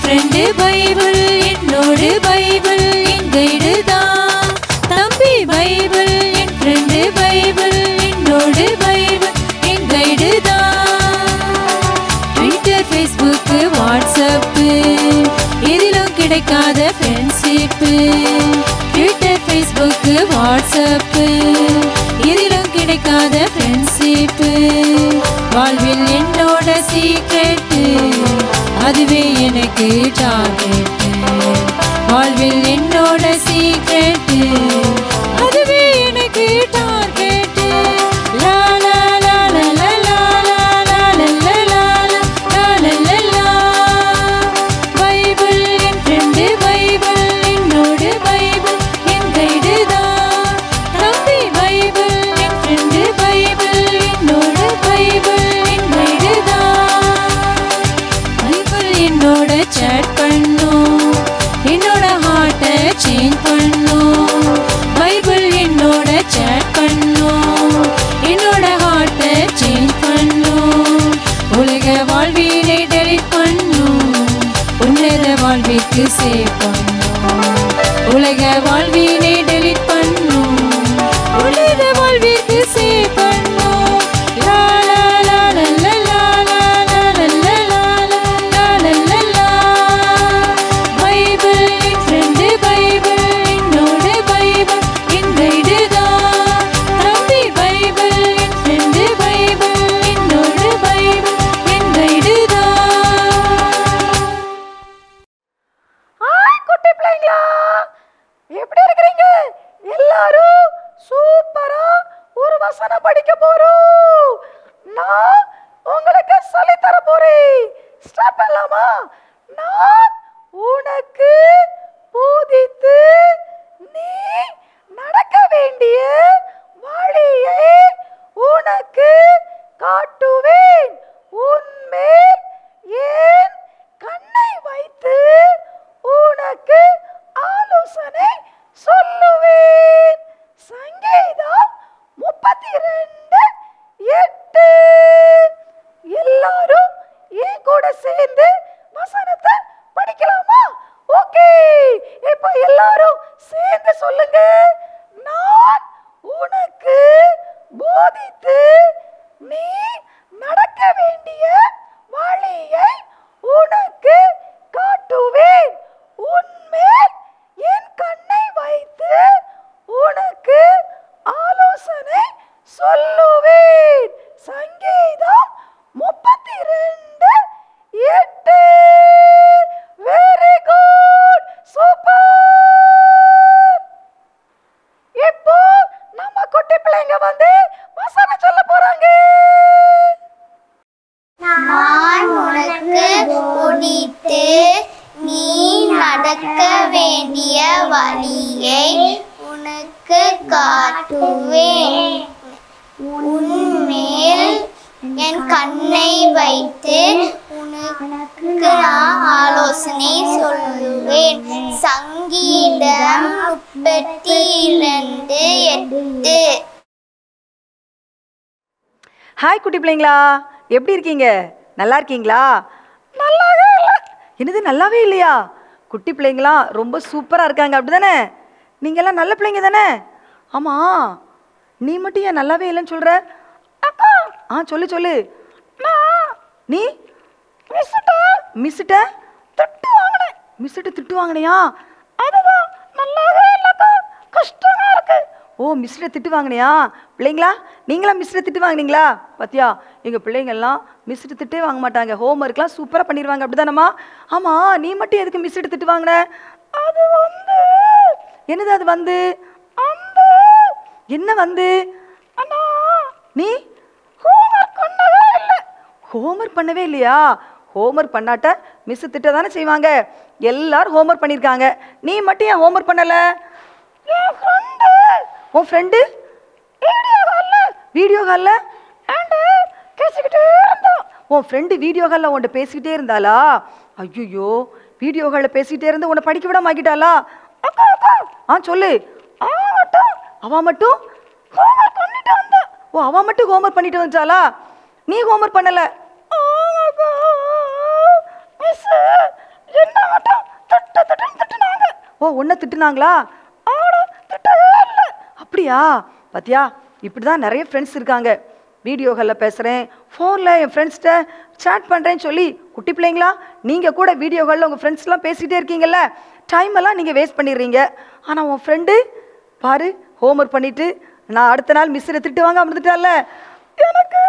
Friend Bible என்னோடு Bible என் guide தான். தம்பி பைபிள் என் ஃப்ரெண்டு பைபிள் என்னோடு பைபிள் என் கைடு தான். ட்விட்டர், ஃபேஸ்புக்கு, வாட்ஸ்அப்பு எதிலும் கிடைக்காத ஃப்ரெண்ட்ஷிப்பு. ட்விட்டர், ஃபேஸ்புக்கு, வாட்ஸ்அப்பு எதிலும் கிடைக்காத ஃப்ரெண்ட்ஷிப்பு. வாழ்வில் என்னோட சீக்ரெட்டு அதுவே எனக்கு டார்கெட்டு. வாழ்வில் என்னோட சீக்ரெட்டு அதுவே எனக்கு டார்கெட்டு. லா லா லா லா லா லா லா லா லா லா லா லா. பைபிள் என் ஃப்ரெண்டு பைபிள் என்னோடு பைபிள் என் கைடு தான். தம்பி பைபிள் என் ஃப்ரெண்டு பைபிள் என்னோடு பைபிள் என் கைடு தான். பைபிள் என்னோட சேட் பண்ணும், என்னோட ஹார்ட்டை சேஞ்ச் பண்ணும். பைபிள் என்னோட சேட் பண்ணும், என்னோட ஹார்ட்டை சேஞ்ச் பண்ணும். உலக வாழ்வினை டெலிட் பண்ணும், உன்னத வாழ்விற்கு சேவ் பண்ணும். உலக வாழ்வினை டெலிட் பண்ணும், உன்னத வாழ்விற்கு சேவ் பண்ணும். லா லா லா லா லா லா லா லா லா லா லா லா. பைபிள் என் ஃப்ரெண்டு பைபிள் என்னோடு பைபிள் என் கைடு தான். தம்பி பைபிள் என் ஃப்ரெண்டு பைபிள் என்னோடு பைபிள் என் கைடு தான். ஹாய் குட்டி பிள்ளைங்களா, எப்படி இருக்கிறீங்க? எல்லாரும் சூப்பரா ஒரு வசனம் படிக்க போறோம். நான் உங்களுக்கு சொல்லித் தர போறேன். ஸ்டார்ட் பண்ணலாமா? நான் உனக்கு போதித்து நீ நடக்க வேண்டிய வழியை உனக்கு காட்டுவேன். உன்மேல் ஏன் கண்ணை வைத்து உனக்கு ஆலோசனை சொல்லுவேன். சங்கீதம் 32:8. எல்லாரும் என் கூட சேர்ந்து வசனத்தை படிக்கலாமா? ஓகே, இப்போ எல்லாரும் சேர்ந்து சொல்லுங்க. நான் உனக்கு போதித்து நீ நடக்க வேண்டிய வழியை உனக்கு காட்டுவேன். உன்மேல் என் கண்ணை வைத்து உனக்கு ஆலோசனை சொல்லுவேன். சங்கீதம் 32:8. Very good, super. இப்போ நம்ம குட்டி பிள்ளைங்க வந்து வசனம் சொல்ல போறாங்க. நான் உனக்கு போதித்து நீ நடக்க வேண்டிய வழியை உனக்கு காட்டுவேன். உன்மேல் என் கண்ணை வைத்து உனக்கு நான் ஆலோசனை சொல்லுவேன். சங்கீதம் 32:8. ஹாய் குட்டி பிள்ளைங்களா, எப்படி இருக்கீங்க? நல்லா இருக்கீங்களா? நல்லாவே இல்லை. என்னது நல்லாவே இல்லையா? குட்டி பிள்ளைங்களாம் ரொம்ப சூப்பராக இருக்காங்க, அப்படி தானே? நீங்கள்லாம் நல்ல பிள்ளைங்க தானே? ஆமாம், நீ மட்டும் ஏன் நல்லாவே இல்லைன்னு சொல்கிற? அக்கா, சொல்லு சொல்லு. நீ மிஸ்ஸிட்ட திட்டு வாங்கினேன். மிஸ்ஸிட்ட திட்டு வாங்கினியா? அதுதான் நல்லாவே இல்லைக்கா, கஷ்டமாக இருக்கு. ஓ, மிஸ்ஸிட்ட திட்டு வாங்கினியா? பிள்ளைங்களா, நீங்களாம் மிஸ்ஸிட்ட திட்டு வாங்கினீங்களா? பார்த்தியா, எங்கள் பிள்ளைங்கள்லாம் மிஸ்ஸிட்ட திட்டே வாங்க மாட்டாங்க. ஹோம் ஒர்க்லாம் சூப்பராக பண்ணிடுவாங்க, அப்படி தானம்மா? ஆமாம், நீ மட்டும் எதுக்கு மிஸ்ஸிட்ட திட்டு வாங்கின? அது வந்து என்னது? அது வந்து அந்த என்ன வந்து? அண்ணா, நீ ஹோம்ஒர்க் பண்ணவே இல்லை. ஹோம்ஒர்க் பண்ணவே இல்லையா? ஹோம்ஒர்க் பண்ணாட்ட மிஸ் திட்ட தானே செய்வாங்க. எல்லாரும் ஹோம்ஒர்க் பண்ணியிருக்காங்க, நீ மட்டும் ஏன் ஹோம்ஒர்க் பண்ணலை? உன் ஃப்ரெண்டு வீடியோ காலில் பேசிக்கிட்டே இருந்தான். உன் ஃப்ரெண்டு வீடியோ காலில் உன்ட்ட பேசிக்கிட்டே இருந்தாளா? ஐயோ, வீடியோ காலில் பேசிக்கிட்டே இருந்து உன்னை படிக்க விட மாக்கிட்டாளா? சொல்லு. அவ மட்டும் ஹோம்ஒர்க் பண்ணிட்டு வந்தா. ஓ, அவ மட்டும் ஹோம்ஒர்க் பண்ணிட்டு வந்துட்டாளா? நீ ஹோம்ஒர்க் பண்ணல? மிஸ், என்ன ஓ உன்னை திட்டுனாங்களா? திட்டவே இல்லை. அப்படியா? பாத்தியா, இப்படி தான் நிறைய ஃப்ரெண்ட்ஸ் இருக்காங்க. வீடியோகளில் பேசுகிறேன், ஃபோனில் என் ஃப்ரெண்ட்ஸ்கிட்ட சேட் பண்ணுறேன்னு சொல்லி, குட்டி பிள்ளைங்களா நீங்கள் கூட வீடியோகளில் உங்கள் ஃப்ரெண்ட்ஸ்லாம் பேசிகிட்டே இருக்கீங்கல்ல, டைம் எல்லாம் நீங்கள் வேஸ்ட் பண்ணிடுறீங்க. ஆனால் உன் ஃப்ரெண்டு பாரு ஹோம்ஒர்க் பண்ணிவிட்டு நான் அடுத்த நாள் மிஸ்ஸில் திட்டுவாங்க வந்துட்டால, எனக்கு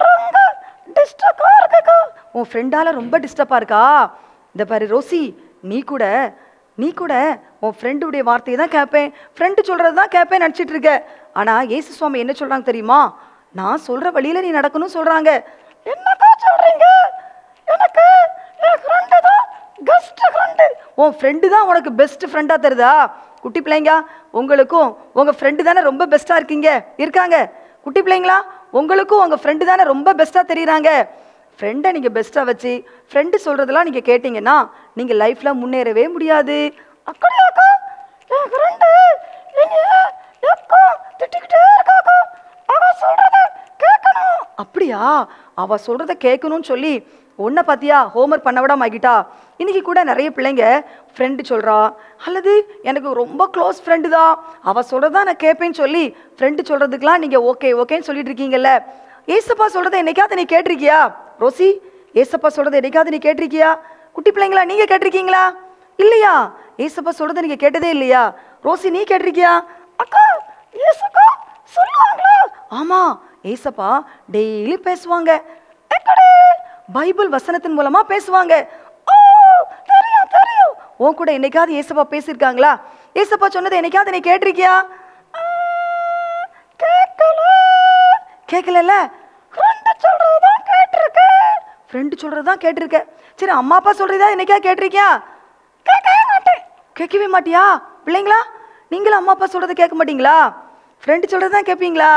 ரொம்ப டிஸ்டர்பாக இருக்கா. உன் ஃப்ரெண்டால் ரொம்ப டிஸ்டர்பாக இருக்கா? இந்த பாரு ரோசி, நீ கூட உன் ஃப்ரெண்டுடைய வார்த்தையை தான் கேட்பேன், ஃப்ரெண்டு சொல்கிறது தான் கேட்பேன் நினச்சிட்டு இருக்க. ஆனால் ஏசு சுவாமி என்ன சொல்கிறாங்க தெரியுமா? நான் சொல்கிற வழியில் நீ நடக்கணும்னு சொல்கிறாங்க. என்னக்கா சொல்கிறீங்க? எனக்கு என் ஃப்ரெண்டு தான் பெஸ்ட் ஃப்ரெண்டு. உன் ஃப்ரெண்டு தான் உனக்கு பெஸ்ட் ஃப்ரெண்டாக தருதா? குட்டி பிள்ளைங்க, உங்களுக்கும் உங்கள் ஃப்ரெண்டு தானே ரொம்ப பெஸ்ட்டாக இருக்காங்க. குட்டி பிள்ளைங்களா, உங்களுக்கும் உங்கள் ஃப்ரெண்டு தானே ரொம்ப பெஸ்ட்டாக தெரியுறாங்க. ஃப்ரெண்டை நீங்கள் பெஸ்ட்டாக வச்சு ஃப்ரெண்டு சொல்கிறதெல்லாம் நீங்கள் கேட்டிங்கன்னா நீங்கள் லைஃப்பில் முன்னேறவே முடியாது. அப்படியாக்கா? என் ஃப்ரெண்டு திட்டிக்கிட்டே இருக்காக்கா, அவள் சொல்கிறத கேட்கணும். அப்படியா? அவள் சொல்கிறத கேட்கணும்னு சொல்லி ஒன்றை பார்த்தியா ஹோம்ஒர்க் பண்ண விடாம ஆகிட்டா. இன்றைக்கி கூட நிறைய பிள்ளைங்க ஃப்ரெண்டு சொல்கிறா, அல்லது எனக்கு ரொம்ப க்ளோஸ் ஃப்ரெண்டு தான், அவள் சொல்கிறதா நான் கேட்பேன்னு சொல்லி ஃப்ரெண்டு சொல்கிறதுக்கெலாம் நீங்கள் ஓகேன்னு சொல்லிட்டு இருக்கீங்கல்ல. ஏசப்பா சொல்கிறத என்னைக்காவது நீ கேட்டிருக்கியா? ரோசி, ஏசப்பா சொல்கிறத என்னைக்காவது நீ கேட்டிருக்கியா? குட்டி பிள்ளைங்களா, நீங்கள் கேட்டிருக்கீங்களா? இல்லையா? ஏசப்பா சொல்கிறத நீங்கள் கேட்டதே இல்லையா? ரோசி, நீ கேட்டிருக்கியா? அக்கா, ஏசப்பா சொல்லுவாங்களா? ஆமாம், ஏசப்பா டெய்லி பேசுவாங்க. பைபிள் வசனத்தின் மூலமாக பேசுவாங்க. தெரியும். உன் கூட என்னைக்காவது ஏசப்பா பேசியிருக்காங்களா? ஏசப்பா சொன்னதை என்னைக்காவது நீ கேட்டிருக்கியா? கேட்கல. ஃப்ரெண்டு சொல்றதான் கேட்டிருக்க. சரி, அம்மா அப்பா சொல்றதா என்னைக்கா கேட்டிருக்கியா? கேட்கவே மாட்டியா? பிள்ளைங்களா, நீங்களும் அம்மா அப்பா சொல்றதை கேட்க மாட்டீங்களா? ஃப்ரெண்டு சொல்றதான் கேட்பீங்களா?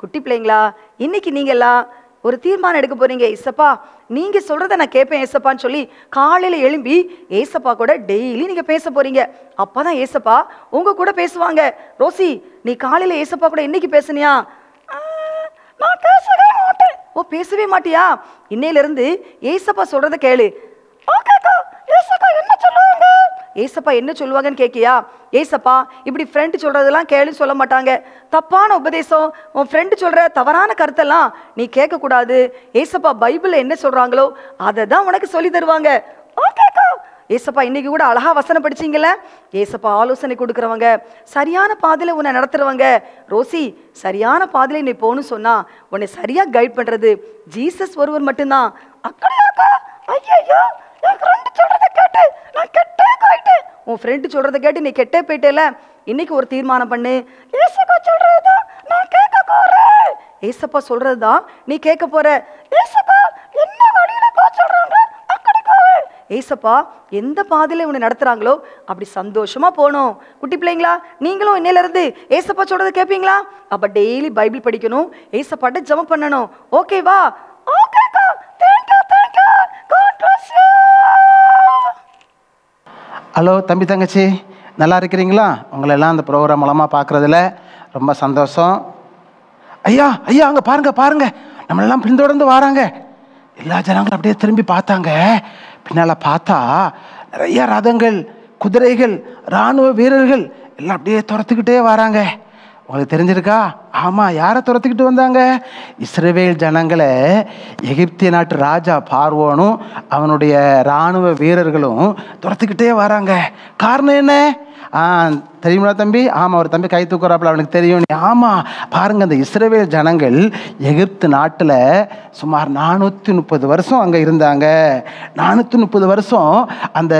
குட்டி பிள்ளைங்களா, இன்னைக்கு நீங்கெல்லாம் ஒரு தீர்மானம் எடுக்க போறீங்க. ஏசப்பா நீங்க சொல்றத நான் கேட்பேன் ஏசப்பான்னு சொல்லி காலையில எழும்பி ஏசப்பா கூட டெய்லி நீங்க பேச போறீங்க. அப்பதான் ஏசப்பா உங்க கூட பேசுவாங்க. ரோசி, நீ காலையில ஏசப்பா கூட இன்னைக்கு பேசுனியா? நான் பேசவே மாட்டேன். ஓ, பேசவே மாட்டியா? இன்னையிலிருந்து ஏசப்பா சொல்றத கேளு. ஏசப்பா என்ன சொல்லுவாங்கன்னு கேட்கியா? ஏசப்பா இப்படி ஃப்ரெண்டு சொல்றதெல்லாம் கேளுன்னு சொல்ல மாட்டாங்க. தப்பான உபதேசம், உன் ஃப்ரெண்டு சொல்ற தவறான கருத்தெல்லாம் நீ கேட்கக்கூடாது. ஏசப்பா பைபிள்ல என்ன சொல்றாங்களோ அதை தான் உனக்கு சொல்லி தருவாங்க. ஏசப்பா இன்னைக்கு கூட அழகா வசனம் படிச்சீங்கல்ல. ஏசப்பா ஆலோசனை கொடுக்குறவங்க, சரியான பாதையில உன்னை நடத்துறவங்க. ரோசி, சரியான பாதையில நீ போகணும்னு சொன்னா உன்னை சரியா கைட் பண்றது ஜீசஸ் ஒருவர் மட்டும்தான். உன் ஃப்ரெண்டு சொல்றதை கேட்டு நீ கெட்டே போயிட்டேல. இன்னைக்கு ஒரு தீர்மானம் பண்ணு. ஏசப்பா சொல்றதுதான் நீ கேட்க போற. ஏசப்பா எந்த பாதையில உன்னை நடத்துறாங்களோ அப்படி சந்தோஷமா போகணும். குட்டி பிள்ளைங்களா, நீங்களும் இன்னையில இருந்து ஏசப்பா சொல்றதை கேட்பீங்களா? அப்ப டெய்லி பைபிள் படிக்கணும், ஏசப்பாட்ட ஜெபம் பண்ணணும். ஓகேவா? ஹலோ தம்பி தங்கச்சி, நல்லா இருக்கிறீங்களா? உங்களெல்லாம் அந்த ப்ரோக்ராம் மூலமாக பார்க்குறதுல ரொம்ப சந்தோஷம். ஐயா அங்கே பாருங்க, நம்மளெல்லாம் பின்தொடர்ந்து வராங்க. எல்லா ஜனங்களும் அப்படியே திரும்பி பார்த்தாங்க. பின்னால் பார்த்தா நிறைய ரதங்கள், குதிரைகள், இராணுவ வீரர்கள் எல்லாம் அப்படியே துரத்துக்கிட்டே வராங்க. உங்களுக்கு தெரிஞ்சிருக்கா? ஆமாம், யாரை துரத்துக்கிட்டு வந்தாங்க? இஸ்ரவேல் ஜனங்களை எகிப்திய நாட்டு ராஜா பார்வோனும் அவனுடைய இராணுவ வீரர்களும் துரத்துக்கிட்டே வராங்க. காரணம் என்ன தெரியுமா தம்பி? ஆமாம், ஒரு தம்பி கை தூக்குறாப்புல, அவனுக்கு தெரியும். ஆமாம், பாருங்க, அந்த இஸ்ரவேல் ஜனங்கள் எகிப்து நாட்டில் சுமார் 430 வருஷம் அங்கே இருந்தாங்க. 430 வருஷம் அந்த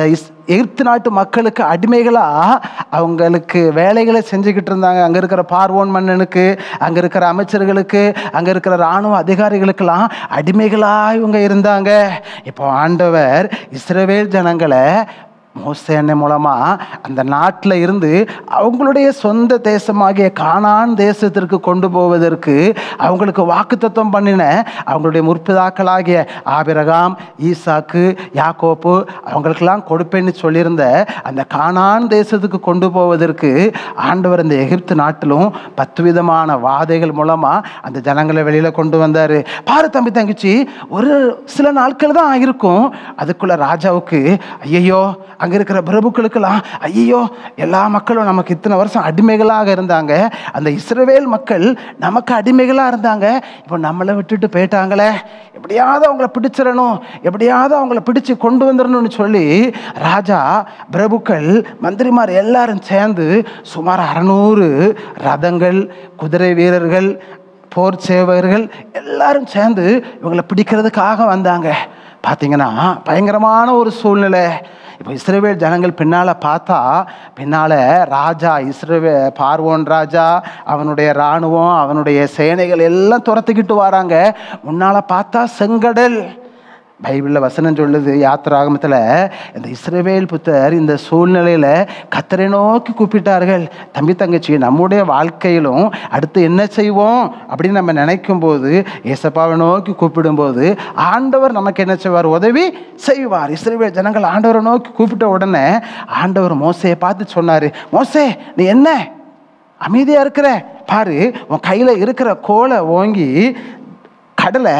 எகிப்து நாட்டு மக்களுக்கு அடிமைகளாக அவங்களுக்கு வேலைகளை செஞ்சுக்கிட்டு இருந்தாங்க. அங்கே இருக்கிற பார்வோன் மன்னனுக்கு, அங்கே இருக்கிற அமைச்சர்களுக்கு, அங்கே இருக்கிற இராணுவ அதிகாரிகளுக்கெல்லாம் அடிமைகளாக இவங்க இருந்தாங்க. இப்போ ஆண்டவர் இஸ்ரவேல் ஜனங்களை மோசே அண்ணன் மூலமாக அந்த நாட்டில் இருந்து அவங்களுடைய சொந்த தேசமாகிய கானான் தேசத்திற்கு கொண்டு போவதற்கு அவங்களுக்கு வாக்குத்தத்தம் பண்ணின அவங்களுடைய முற்பிதாக்களாகிய ஆபிரகாம், ஈசாக்கு, யாக்கோப்பு அவங்களுக்கெல்லாம் கொடுப்பேன்னு சொல்லியிருந்த அந்த கானான் தேசத்துக்கு கொண்டு போவதற்கு ஆண்டவர் இந்த எகிப்து நாட்டிலும் 10 விதமான வாதைகள் மூலமாக அந்த ஜனங்களை வெளியில் கொண்டு வந்தார். பாரு தம்பி தங்கச்சி, ஒரு சில நாட்கள் தான் ஆகிருக்கும். அதுக்குள்ள ராஜாவுக்கு ஐயோ அங்கே இருக்கிற பிரபுக்களுக்கெல்லாம் ஐயோ எல்லா மக்களும் நமக்கு இத்தனை வருஷம் அடிமைகளாக இருந்தாங்க, அந்த இஸ்ரவேல் மக்கள் நமக்கு அடிமைகளாக இருந்தாங்க, இப்போ நம்மளை விட்டுட்டு போயிட்டாங்களே, எப்படியாவது அவங்கள பிடிச்சிடணும், எப்படியாவது அவங்கள பிடிச்சு கொண்டு வந்துடணும்னு சொல்லி ராஜா, பிரபுக்கள், மந்திரிமார் எல்லாரும் சேர்ந்து சுமார் 600 ரதங்கள், குதிரை வீரர்கள், போர் சேவகர்கள் எல்லாரும் சேர்ந்து இவங்களை பிடிக்கிறதுக்காக வந்தாங்க. பார்த்தீங்கன்னா பயங்கரமான ஒரு சூழ்நிலை. இப்போ இஸ்ரவேல் ஜனங்கள் பின்னால் பார்த்தா, பின்னால் ராஜா பார்வோன் ராஜா, அவனுடைய இராணுவம், அவனுடைய சேனைகள் எல்லாம் துரத்துக்கிட்டு வராங்க. முன்னால் பார்த்தா செங்கடல். பைபிளில் வசனம் சொல்லுது, யாத்திராகமத்தில், இந்த இஸ்ரவேல் புத்தர் இந்த சூழ்நிலையில் கர்த்தரை நோக்கி கூப்பிட்டார்கள். தம்பி தங்கச்சி, நம்முடைய வாழ்க்கையிலும் அடுத்து என்ன செய்வோம் அப்படின்னு நம்ம நினைக்கும் போது, ஏசப்பாவை நோக்கி கூப்பிடும்போது ஆண்டவர் நமக்கு என்ன செய்வார்? உதவி செய்வார். இஸ்ரவேல் ஜனங்கள் ஆண்டவரை நோக்கி கூப்பிட்ட உடனே ஆண்டவர் மோசையை பார்த்து சொன்னார், மோசே நீ என்ன அமைதியாக இருக்கிற? பாரு, உன் கையில் இருக்கிற கோலை ஓங்கி கடலை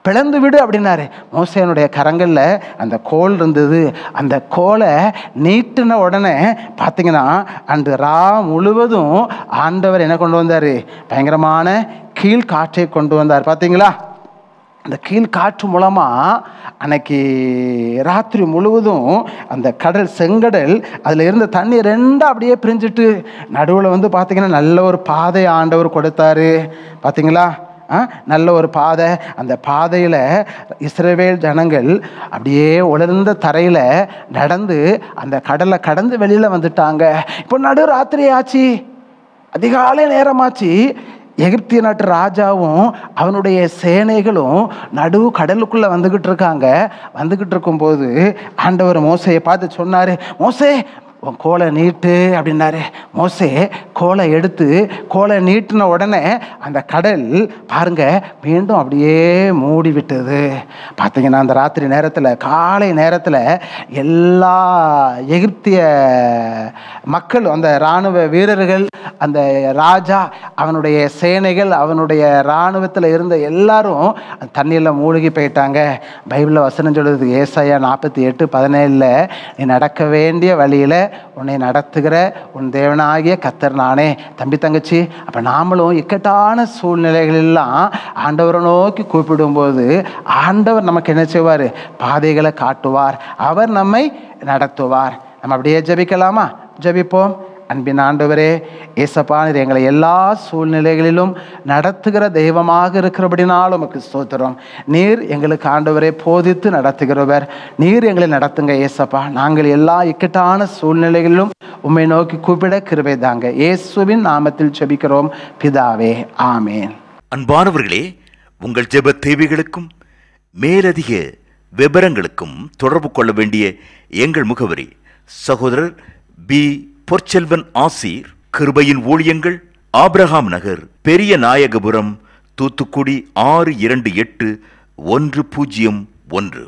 பிளந்து விடு அப்படின்னாரு. மோசேனுடைய கரங்களில் அந்த கோல் இருந்தது. அந்த கோலை நீட்டின உடனே பார்த்தீங்கன்னா அந்த முழுவதும் ஆண்டவர் என்ன கொண்டு வந்தார்? பயங்கரமான கீழ்காற்றை கொண்டு வந்தார். பார்த்தீங்களா? அந்த கீழ்காற்று மூலமாக அன்னைக்கு ராத்திரி முழுவதும் அந்த கடல், செங்கடல், அதில் இருந்த தண்ணி ரெண்டாக அப்படியே பிரிஞ்சுட்டு நடுவில் வந்து பார்த்தீங்கன்னா நல்ல ஒரு பாதை ஆண்டவர் கொடுத்தாரு. பார்த்தீங்களா? நல்ல ஒரு பாதை. அந்த பாதையில் இஸ்ரவேல் ஜனங்கள் அப்படியே உலர்ந்த தரையில் நடந்து அந்த கடலை கடந்து வெளியில் வந்துட்டாங்க. இப்போ நடு ராத்திரி ஆச்சு, அதிகாலை நேரமாச்சு. எகிப்திய நாட்டு ராஜாவும் அவனுடைய சேனைகளும் நடு கடலுக்குள்ளே வந்துக்கிட்டு இருக்காங்க. வந்துக்கிட்டு இருக்கும்போது ஆண்டவர் மோசையை பார்த்து சொன்னார், மோசே உன் கோலை நீட்டு அப்படின்னாரு. மோசே கோலை எடுத்து கோலை நீட்டின உடனே அந்த கடல் பாருங்க மீண்டும் அப்படியே மூடி விட்டது. பார்த்தீங்கன்னா அந்த ராத்திரி நேரத்தில், காலை நேரத்தில் எல்லா எகிப்திய மக்கள், அந்த இராணுவ வீரர்கள், அந்த ராஜா, அவனுடைய சேனைகள், அவனுடைய இராணுவத்தில் இருந்த எல்லாரும் தண்ணியில் மூழ்கி போயிட்டாங்க. பைபிளில் வசனம் சொல்லுது, ஏசாயா 48:17, நீ நடக்க வேண்டிய வழியில் உன்னை நடத்துகிற உன் தேவனாகிய கர்த்தர் நானே. தம்பி தங்கச்சி, அப்போ நாமளும் இக்கட்டான சூழ்நிலைகளெல்லாம் ஆண்டவரை நோக்கி கூப்பிடும்போது ஆண்டவர் நமக்கு என்ன செய்வார்? பாதைகளை காட்டுவார், அவர் நம்மை நடத்துவார். நம்ம அப்படியே ஜெபிக்கலாமா? ஜெபிப்போம். அன்பின் ஆண்டவரே, ஏசப்பா, நீர் எங்களை எல்லா சூழ்நிலைகளிலும் நடத்துகிற தெய்வமாக இருக்கிறபடினாலும் உமக்கு ஸ்தோத்திரம். நீர் எங்களுக்கு ஆண்டவரே போதித்து நடத்துகிறவர். நீர் எங்களை நடத்துங்க ஏசப்பா. நாங்கள் எல்லா இக்கட்டான சூழ்நிலைகளிலும் உம்மை நோக்கி கூப்பிட கிருபை தாங்க. இயேசுவின் நாமத்தில் ஜெபிக்கிறோம் பிதாவே, ஆமேன். அன்பானவர்களே, உங்கள் ஜெப தேவைகளுக்கும் மேலதிக விவரங்களுக்கும் தொடர்பு கொள்ள வேண்டிய எங்கள் முகவரி: சகோதரர் பி. பொற்செல்வன் ஆசீர், கிருபையின் ஊழியங்கள், ஆபிரகாம் நகர், பெரிய நாயகபுரம், தூத்துக்குடி 628101.